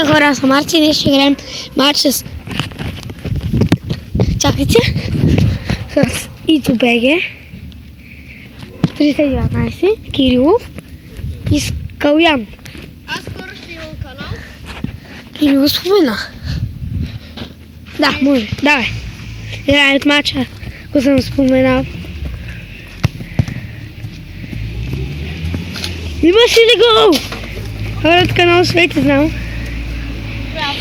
Здравейте хора, аз съм Марти и днес ще играем матч с... Чакайте. С ИТО-БГ 319, Кирилов и с Калян. Аз скоро ще имам канал. И го спомена. Да, може. Давай. Играем от матча, го съм споменал. Имаш ли гол? Хората канал Свети знам.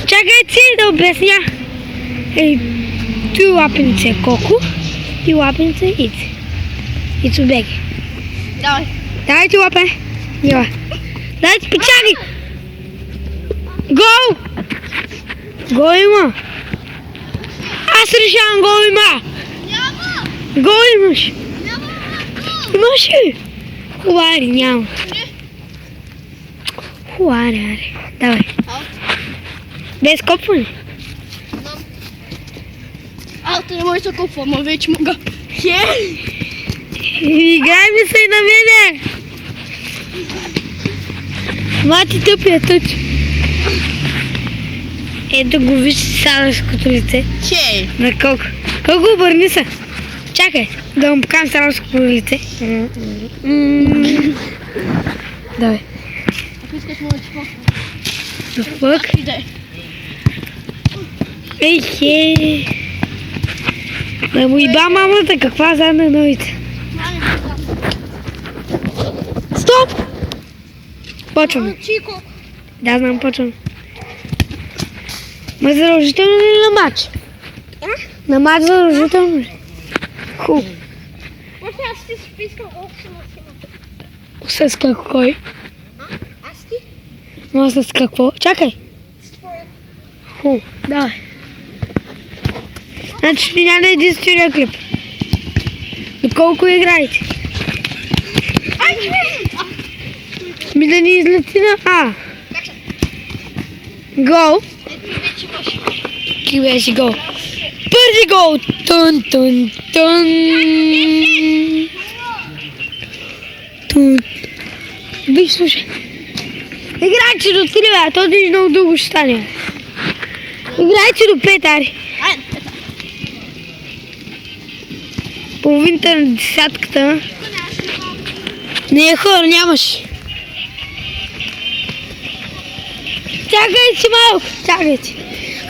Чакайте да обясня. Той лапенце е Коко и лапенце е Ице. ИТО-БГ. Давай. Дайте лапе. Йо. Дайте печали. Гол! Гол има. Аз решавам, гол има. Няма. Гол имаш. Няма. Имаш ли? Хубари, няма. Хубари, аре. Давай. Без копване. Аз не може да купвам, а вече мога. Играй ми се и на мене. Мати тъпия тъч. Ето го виж сарашкото лице. Хей. На Колко. Колко обърни се. Чакай, да му покажам сарашкото лице. Давай. Ако искаш, може да Да фък. иде. Ей, хей. Да му иба мамата, каква задна новица. Стоп! Почваме. Чико. Да, знам, почвам. Ма задължително ли на матч? На матч задължително ли? Ху. Може аз ти спискам колко ще носим. С кой? Аз ти? Но с какво? Чакай. С твоя. Ху, давай. Значи финале е единствения клип. Доколко играете? Ми да ни излети на А. Гол. Вече може. Ки беше гол? Първи гол! Тун, тун, тун. Тун. Виж, слушай. Играйте до 3, бе, този много дълго ще стане. Играйте до 5, ари. Айде. Половината на десятката. Не е хора, нямаш. Чакайте малко, чакайте.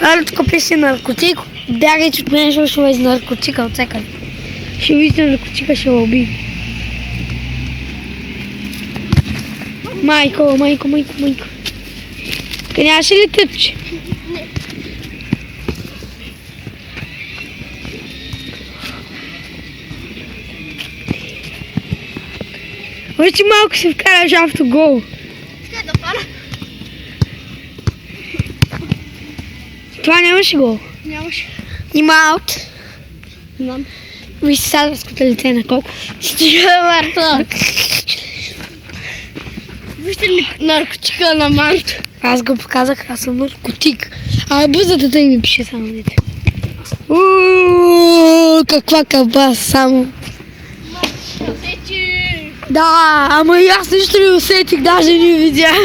Али тук пише наркотик. Бягайте от мен, защото ще влезе наркотика от всекъде. Ще видите наркотика, ще го уби. Майко. Къде нямаше ли тъч? Вече малко се вкараш автогол. Искай да пара. Това нямаше гол. Нямаш. Има аут. Знам. Виж садарското лице на Колко. Стига, Марта. Вижте ли наркотика на Марта? Аз го показах, аз съм наркотик. А бузата тъй ми пише само дете. Каква каба само. Да, ама и аз нищо не усетих, даже не видях.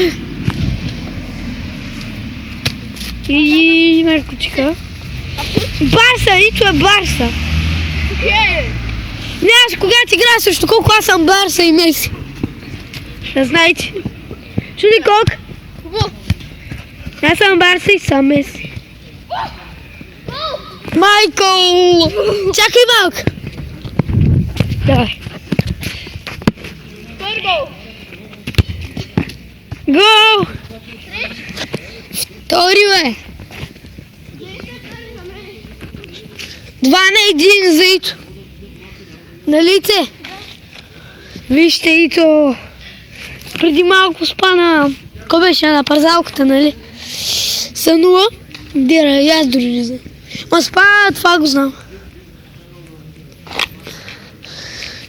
И наркотика. Барса, Ито е Барса. Нямаш когато играя също колко аз съм Барса и Меси. Да знаете. Чуди колко? Аз съм Барса и съм Меси. Майкъл! Чакай малко. Давай. Гол! Втори, бе. 2 на 1 за Ито. На лице. Вижте Ито. Преди малко спана. Ко беше на парзалката, нали? Сънува. Дира, и аз дори не знам. Ма спана, това го знам.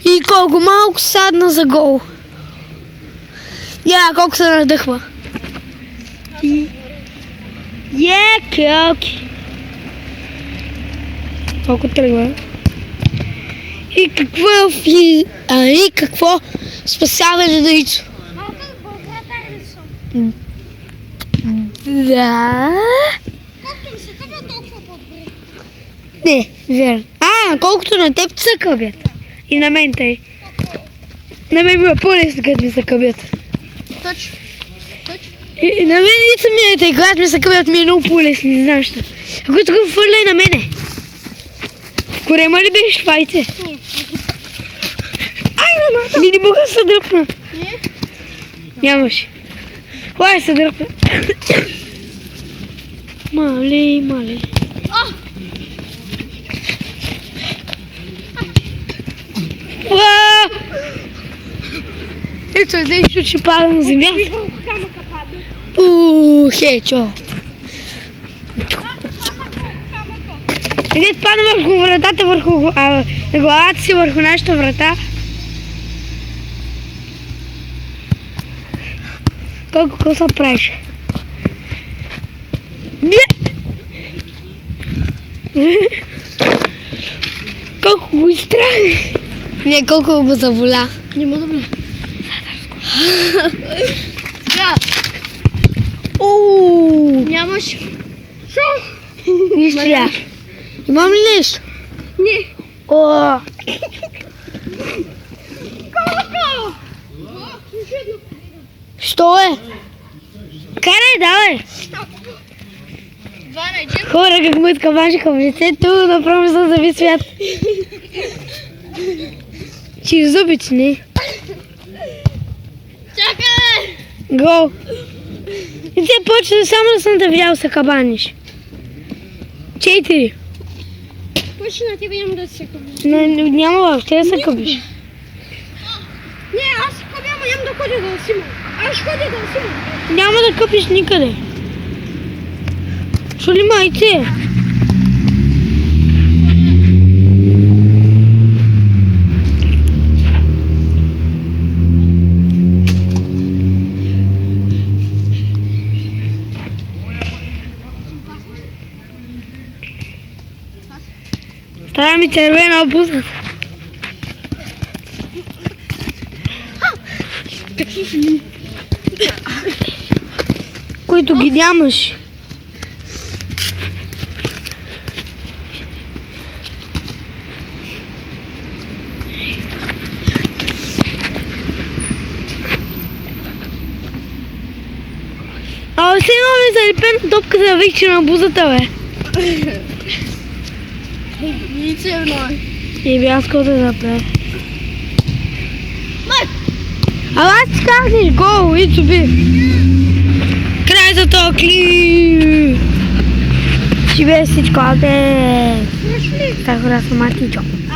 И колко малко садна за гол. Колко се надъхва. Колки. Колко тръгва. И какво спасяване на Ито. Малко да по-вратар ли съм? Да. Колкото ми се къпят, толкова по-добре. Не, верно. Колкото на теб се къбят. И на мен тъй. На мен ми е по-лесно, като ми се къбят. Точно. И на мен и самия тъй, когато ми се къбят, ми е много по-лесно, не знам що. Ако тук фърля и на мене. В корема ли беше файце? Не. Ми не мога да се дръпна. Не. Нямаше. Хвай се дръпна. Мале. А! Уа! Ето, нещо ще пада на земя. И върху камъка падна. Хечо. Камъка. Иде падна върху вратата, на главата си, върху нашата врата. Колко къса правиш? Колко го изтрах. Не, колко го заболя. Не мога да ме. Нямаш. Шо? Нищо я. Имам ли нещо? Не. О, Колко? що е? Карай, давай. 2 на 1. Хора, как му изкабашиха в лицето, направо се зави свят. Чи зубици, не? Чакай! Гол. И те почна само да съм те видял се кабаниш. 4. Почти на тебе няма да се къбя. Няма въобще да се къбиш. Не, аз се къбя, ама няма да ходя да Симон. Аз ще ходя да Симон. Няма да къпиш никъде. Чули майце? Стара ми червена обуза. Които ги нямаш. Все едно ми залепена топка за вече на бузата, бе. И черно е. И би аз какво да направя. Ама аз ти казах гол, Ицо би. Край за този клип. Ще бе всичко, абе. Знаеш ли? Та хора са матичо.